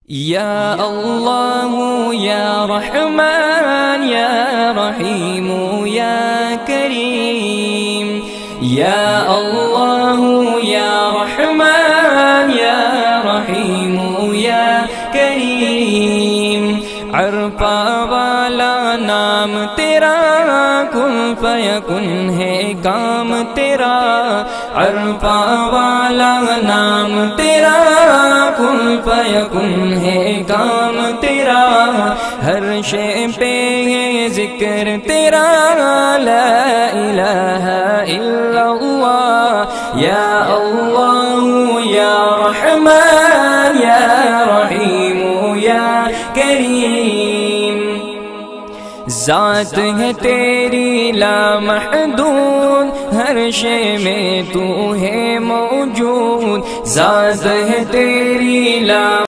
یا اللہ یا رحمان یا رحیم یا کریم، یا اللہ یا رحمان یا رحیم یا کریم، عرفہ والا نام تیرا، کن فیکن ہے کام تیرا، عرفہ والا نام تیرا، کن فیکن ہے کام تیرا، ہر شے پہ ہے ذکر تیرا، لا الہ الا اللہ، یا اللہ یا رحمان یا رحیم یا کریم، ذات ہے تیری لامحدود، ہر شے میں تو ہے موجود، ذات ہے تیری